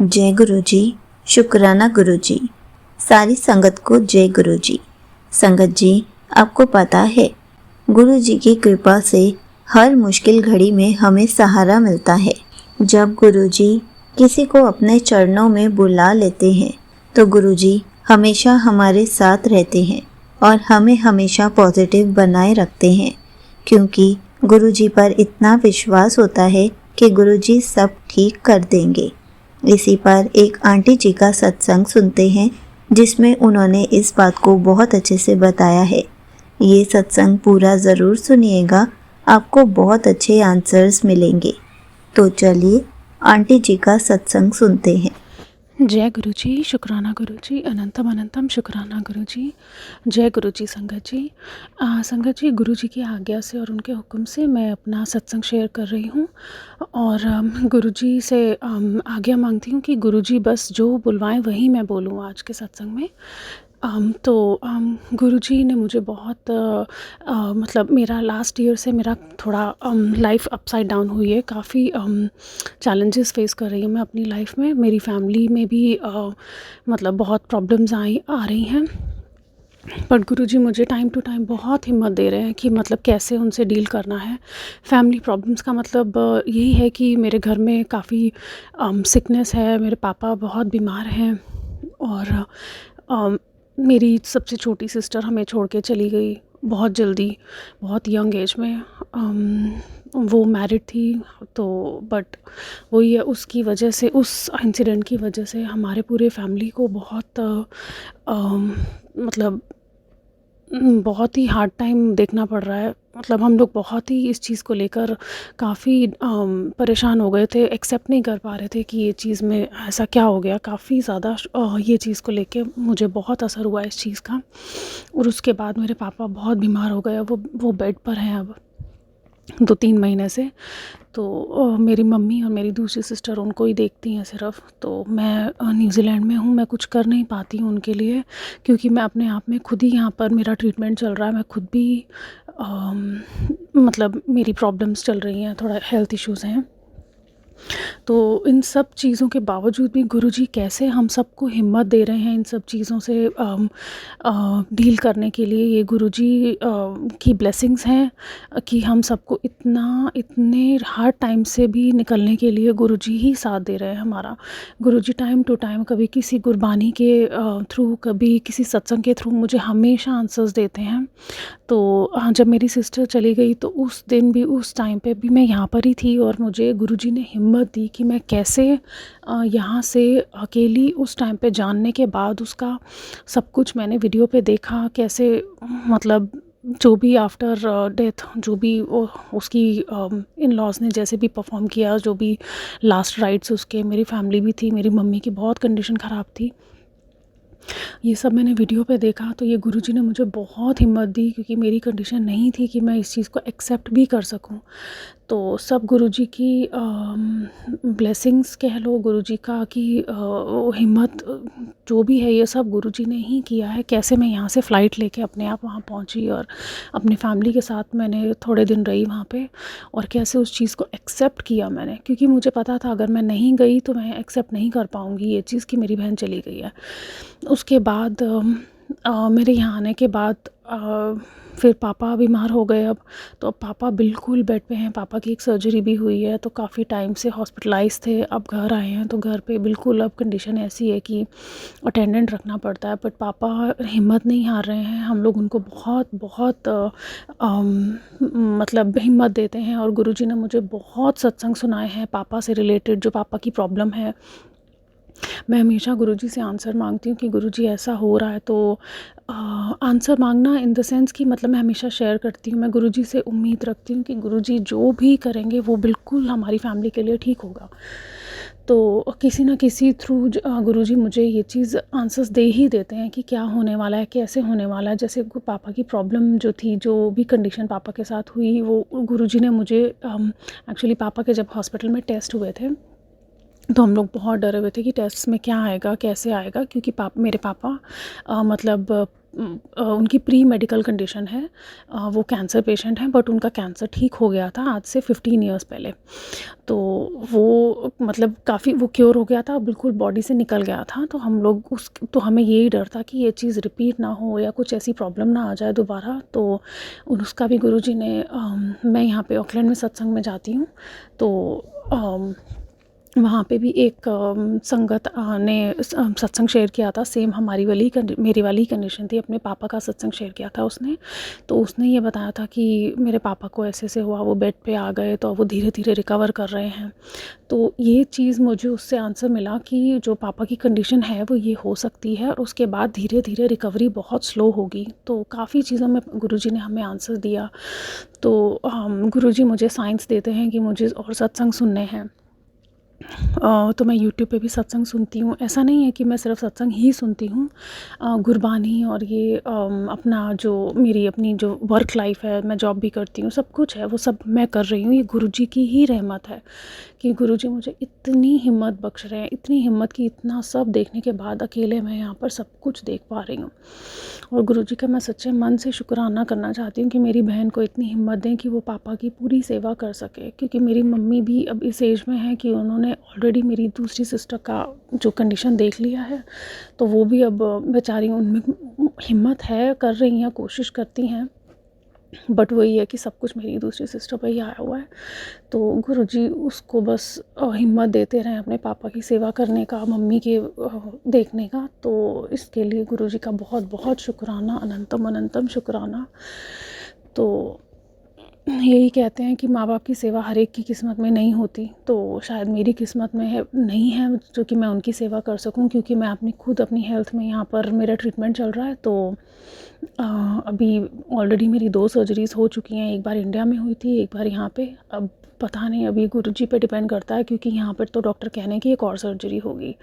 जय गुरु जी। शुक्राना गुरु जी। सारी संगत को जय गुरु जी। संगत जी, आपको पता है, गुरु जी की कृपा से हर मुश्किल घड़ी में हमें सहारा मिलता है। जब गुरु जी किसी को अपने चरणों में बुला लेते हैं तो गुरु जी हमेशा हमारे साथ रहते हैं और हमें हमेशा पॉजिटिव बनाए रखते हैं, क्योंकि गुरु जी पर इतना विश्वास होता है कि गुरु जी सब ठीक कर देंगे। इसी पर एक आंटी जी का सत्संग सुनते हैं जिसमें उन्होंने इस बात को बहुत अच्छे से बताया है। ये सत्संग पूरा ज़रूर सुनिएगा, आपको बहुत अच्छे आंसर्स मिलेंगे। तो चलिए आंटी जी का सत्संग सुनते हैं। जय गुरु जी। शुक्राना गुरु जी। अनंतम अनंतम शुक्राना गुरु जी। जय गुरु जी। संगत जी गुरु जी की आज्ञा से और उनके हुक्म से मैं अपना सत्संग शेयर कर रही हूँ और गुरु जी से आज्ञा मांगती हूँ कि गुरु जी बस जो बुलवाएं वही मैं बोलूँ आज के सत्संग में। गुरुजी ने मुझे बहुत मतलब मेरा लास्ट ईयर से मेरा थोड़ा लाइफ अपसाइड डाउन हुई है। काफ़ी चैलेंजेस फेस कर रही हूँ मैं अपनी लाइफ में। मेरी फैमिली में भी मतलब बहुत प्रॉब्लम्स आ रही हैं, बट गुरुजी मुझे टाइम टू टाइम बहुत हिम्मत दे रहे हैं कि मतलब कैसे उनसे डील करना है। फैमिली प्रॉब्लम्स का मतलब यही है कि मेरे घर में काफ़ी सिकनेस है, मेरे पापा बहुत बीमार हैं और मेरी सबसे छोटी सिस्टर हमें छोड़ के चली गई बहुत जल्दी, बहुत यंग एज में। वो मैरिड थी तो बट वही है, उसकी वजह से, उस इंसिडेंट की वजह से हमारे पूरे फैमिली को बहुत मतलब बहुत ही हार्ड टाइम देखना पड़ रहा है। मतलब हम लोग बहुत ही इस चीज़ को लेकर काफ़ी परेशान हो गए थे, एक्सेप्ट नहीं कर पा रहे थे कि ये चीज़ में ऐसा क्या हो गया। काफ़ी ज़्यादा ये चीज़ को लेके मुझे बहुत असर हुआ इस चीज़ का। और उसके बाद मेरे पापा बहुत बीमार हो गए, वो बेड पर हैं अब 2-3 महीने से। तो मेरी मम्मी और मेरी दूसरी सिस्टर उनको ही देखती हैं सिर्फ। तो मैं न्यूज़ीलैंड में हूँ, मैं कुछ कर नहीं पाती हूँ उनके लिए, क्योंकि मैं अपने आप में खुद ही यहाँ पर मेरा ट्रीटमेंट चल रहा है। मैं खुद भी मतलब मेरी प्रॉब्लम्स चल रही हैं, थोड़ा हेल्थ इश्यूज़ हैं। तो इन सब चीज़ों के बावजूद भी गुरुजी कैसे हम सबको हिम्मत दे रहे हैं इन सब चीज़ों से डील करने के लिए। ये गुरुजी की ब्लेसिंग्स हैं कि हम सबको इतने हार्ड टाइम से भी निकलने के लिए गुरुजी ही साथ दे रहे हैं हमारा। गुरुजी टाइम टू टाइम कभी किसी गुरबानी के थ्रू, कभी किसी सत्संग के थ्रू मुझे हमेशा आंसर्स देते हैं। तो जब मेरी सिस्टर चली गई तो उस दिन भी, उस टाइम पे भी मैं यहाँ पर ही थी और मुझे गुरुजी ने हिम्मत दी कि मैं कैसे यहाँ से अकेली उस टाइम पे जानने के बाद उसका सब कुछ मैंने वीडियो पे देखा, कैसे मतलब जो भी आफ्टर डेथ जो भी उसकी इन लॉज ने जैसे भी परफॉर्म किया, जो भी लास्ट राइट्स उसके, मेरी फैमिली भी थी, मेरी मम्मी की बहुत कंडीशन ख़राब थी, ये सब मैंने वीडियो पे देखा। तो ये गुरुजी ने मुझे बहुत हिम्मत दी, क्योंकि मेरी कंडीशन नहीं थी कि मैं इस चीज़ को एक्सेप्ट भी कर सकूं। तो सब गुरुजी की ब्लेसिंग्स कह लो, गुरुजी का कि वो हिम्मत जो भी है, ये सब गुरुजी ने ही किया है। कैसे मैं यहाँ से फ़्लाइट लेके अपने आप वहाँ पहुँची और अपनी फैमिली के साथ मैंने थोड़े दिन रही वहाँ पे, और कैसे उस चीज़ को एक्सेप्ट किया मैंने, क्योंकि मुझे पता था अगर मैं नहीं गई तो मैं एक्सेप्ट नहीं कर पाऊँगी ये चीज़ कि मेरी बहन चली गई है। उसके बाद मेरे यहाँ आने के बाद फिर पापा बीमार हो गए अब। तो अब पापा बिल्कुल बेड पे हैं, पापा की एक सर्जरी भी हुई है, तो काफ़ी टाइम से हॉस्पिटलाइज़ थे। अब घर आए हैं तो घर पे बिल्कुल अब कंडीशन ऐसी है कि अटेंडेंट रखना पड़ता है। बट पापा हिम्मत नहीं हार रहे हैं, हम लोग उनको बहुत बहुत मतलब हिम्मत देते हैं। और गुरुजी ने मुझे बहुत सत्संग सुनाए हैं पापा से रिलेटेड, जो पापा की प्रॉब्लम है। मैं हमेशा गुरुजी से आंसर मांगती हूँ कि गुरुजी ऐसा हो रहा है, तो आंसर मांगना इन द सेंस कि मतलब मैं हमेशा शेयर करती हूँ, मैं गुरुजी से उम्मीद रखती हूँ कि गुरुजी जो भी करेंगे वो बिल्कुल हमारी फैमिली के लिए ठीक होगा। तो किसी न किसी थ्रू गुरुजी मुझे ये चीज़ आंसर्स दे ही देते हैं कि क्या होने वाला है, कैसे होने वाला है। जैसे पापा की प्रॉब्लम जो थी, जो भी कंडीशन पापा के साथ हुई, वो गुरुजी ने मुझे एक्चुअली पापा के जब हॉस्पिटल में टेस्ट हुए थे तो हम लोग बहुत डरे हुए थे कि टेस्ट में क्या आएगा, कैसे आएगा, क्योंकि मेरे पापा मतलब उनकी प्री मेडिकल कंडीशन है, वो कैंसर पेशेंट हैं, बट उनका कैंसर ठीक हो गया था आज से 15 इयर्स पहले। तो वो मतलब काफ़ी वो क्योर हो गया था, बिल्कुल बॉडी से निकल गया था। तो हम लोग तो हमें यही डर था कि ये चीज़ रिपीट ना हो या कुछ ऐसी प्रॉब्लम ना आ जाए दोबारा। तो उसका भी गुरुजी ने मैं यहाँ पे ऑकलैंड में सत्संग में जाती हूँ, तो वहाँ पे भी एक संगत ने सत्संग शेयर किया था, सेम मेरी वाली कंडीशन थी, अपने पापा का सत्संग शेयर किया था उसने। तो उसने ये बताया था कि मेरे पापा को ऐसे हुआ, वो बेड पे आ गए, तो वो धीरे धीरे रिकवर कर रहे हैं। तो ये चीज़ मुझे उससे आंसर मिला कि जो पापा की कंडीशन है वो ये हो सकती है, और उसके बाद धीरे धीरे रिकवरी बहुत स्लो होगी। तो काफ़ी चीज़ों में गुरुजी ने हमें आंसर दिया। तो गुरुजी मुझे साइंस देते हैं कि मुझे और सत्संग सुनने हैं। तो मैं यूट्यूब पे भी सत्संग सुनती हूँ। ऐसा नहीं है कि मैं सिर्फ सत्संग ही सुनती हूँ, गुरबानी और ये अपना जो मेरी अपनी जो वर्क लाइफ है, मैं जॉब भी करती हूँ, सब कुछ है वो सब मैं कर रही हूँ। ये गुरुजी की ही रहमत है कि गुरुजी मुझे इतनी हिम्मत बख्श रहे हैं, इतनी हिम्मत कि इतना सब देखने के बाद अकेले मैं यहाँ पर सब कुछ देख पा रही हूँ। और गुरुजी का मैं सच्चे मन से शुक्राना करना चाहती हूँ कि मेरी बहन को इतनी हिम्मत दें कि वो पापा की पूरी सेवा कर सके। क्योंकि मेरी मम्मी भी अब इस एज में है कि उन्होंने ऑलरेडी मेरी दूसरी सिस्टर का जो कंडीशन देख लिया है, तो वो भी अब बेचारी, उनमें हिम्मत है, कर रही हैं, कोशिश करती हैं, बट वही है कि सब कुछ मेरी दूसरी सिस्टर पर ही आया हुआ है। तो गुरुजी उसको बस हिम्मत देते रहें अपने पापा की सेवा करने का, मम्मी के देखने का। तो इसके लिए गुरुजी का बहुत बहुत शुक्राना, अनंतम अनंतम शुक्राना। तो यही कहते हैं कि माँ बाप की सेवा हर एक की किस्मत में नहीं होती, तो शायद मेरी किस्मत में नहीं है जो कि मैं उनकी सेवा कर सकूं, क्योंकि मैं अपनी हेल्थ में, यहाँ पर मेरा ट्रीटमेंट चल रहा है। तो अभी ऑलरेडी मेरी 2 सर्जरीज़ हो चुकी हैं, एक बार इंडिया में हुई थी, एक बार यहाँ पे। अब पता नहीं, अभी गुरुजी पे डिपेंड करता है, क्योंकि यहाँ पर तो डॉक्टर कह रहे हैं कि एक और सर्जरी होगी।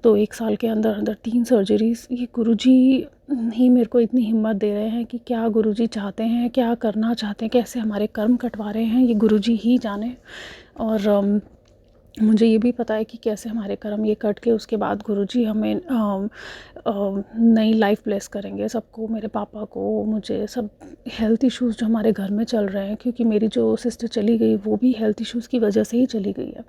तो 1 साल के अंदर अंदर 3 सर्जरीज़, ये गुरुजी ही मेरे को इतनी हिम्मत दे रहे हैं कि क्या गुरुजी चाहते हैं, क्या करना चाहते हैं, कैसे हमारे कर्म कटवा रहे हैं, ये गुरुजी ही जाने। और मुझे ये भी पता है कि कैसे हमारे कर्म ये कट के उसके बाद गुरुजी हमें नई लाइफ ब्लेस करेंगे सबको, मेरे पापा को, मुझे। सब हेल्थ इश्यूज़ जो हमारे घर में चल रहे हैं, क्योंकि मेरी जो सिस्टर चली गई वो भी हेल्थ इश्यूज़ की वजह से ही चली गई है।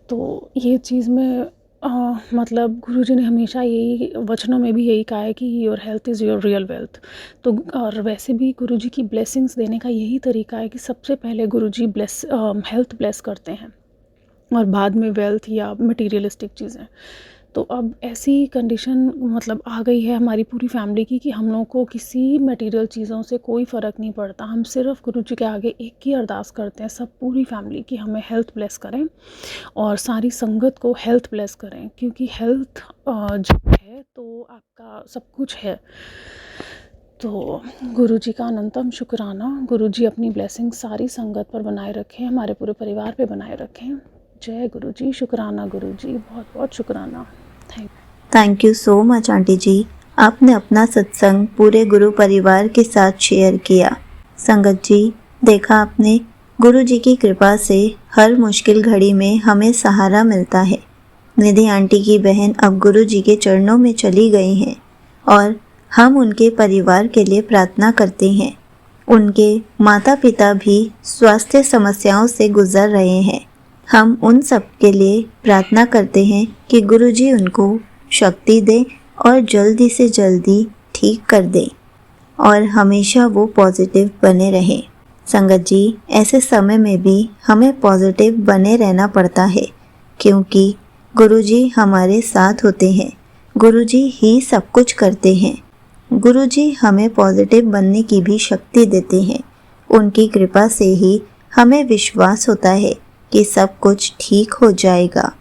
तो ये चीज़ में मतलब गुरुजी ने हमेशा यही वचनों में भी यही कहा है कि your health is your real wealth. तो और वैसे भी गुरुजी की ब्लेसिंग्स देने का यही तरीका है कि सबसे पहले गुरुजी हेल्थ ब्लेस करते हैं, और बाद में वेल्थ या मटेरियलिस्टिक चीज़ें। तो अब ऐसी कंडीशन मतलब आ गई है हमारी पूरी फैमिली की कि हम लोगों को किसी मटेरियल चीज़ों से कोई फ़र्क नहीं पड़ता। हम सिर्फ गुरुजी के आगे एक ही अरदास करते हैं, सब पूरी फैमिली, कि हमें हेल्थ ब्लेस करें और सारी संगत को हेल्थ ब्लेस करें, क्योंकि हेल्थ जब है तो आपका सब कुछ है। तो गुरुजी का अनंतम शुक्राना। गुरुजी अपनी ब्लेसिंग सारी संगत पर बनाए रखें, हमारे पूरे परिवार पे बनाए रखें। जय गुरुजी, शुक्राना गुरुजी, बहुत बहुत शुक्राना। Thank you so much aunty ji, आपने अपना सत्संग पूरे गुरु परिवार के साथ शेयर किया। संगत जी, देखा आपने, गुरु जी की कृपा से हर मुश्किल घड़ी में हमें सहारा मिलता है। निधि आंटी की बहन अब गुरु जी के चरणों में चली गई हैं और हम उनके परिवार के लिए प्रार्थना करते हैं। उनके माता पिता भी स्वास्थ्य समस्याओं से गुजर रहे हैं। हम उन सब के लिए प्रार्थना करते हैं कि गुरुजी उनको शक्ति दें और जल्दी से जल्दी ठीक कर दें और हमेशा वो पॉजिटिव बने रहें। संगत जी, ऐसे समय में भी हमें पॉजिटिव बने रहना पड़ता है, क्योंकि गुरुजी हमारे साथ होते हैं। गुरुजी ही सब कुछ करते हैं। गुरुजी हमें पॉजिटिव बनने की भी शक्ति देते हैं। उनकी कृपा से ही हमें विश्वास होता है कि सब कुछ ठीक हो जाएगा।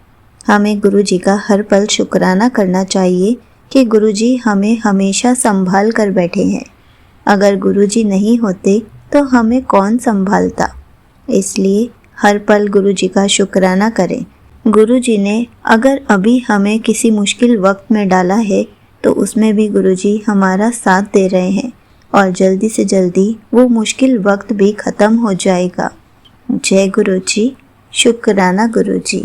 हमें गुरुजी का हर पल शुक्राना करना चाहिए कि गुरुजी हमें हमेशा संभाल कर बैठे हैं। अगर गुरुजी नहीं होते तो हमें कौन संभालता। इसलिए हर पल गुरुजी का शुक्राना करें। गुरुजी ने अगर अभी हमें किसी मुश्किल वक्त में डाला है तो उसमें भी गुरुजी हमारा साथ दे रहे हैं और जल्दी से जल्दी वो मुश्किल वक्त भी ख़त्म हो जाएगा। जय गुरुजी, शुक्राना गुरुजी।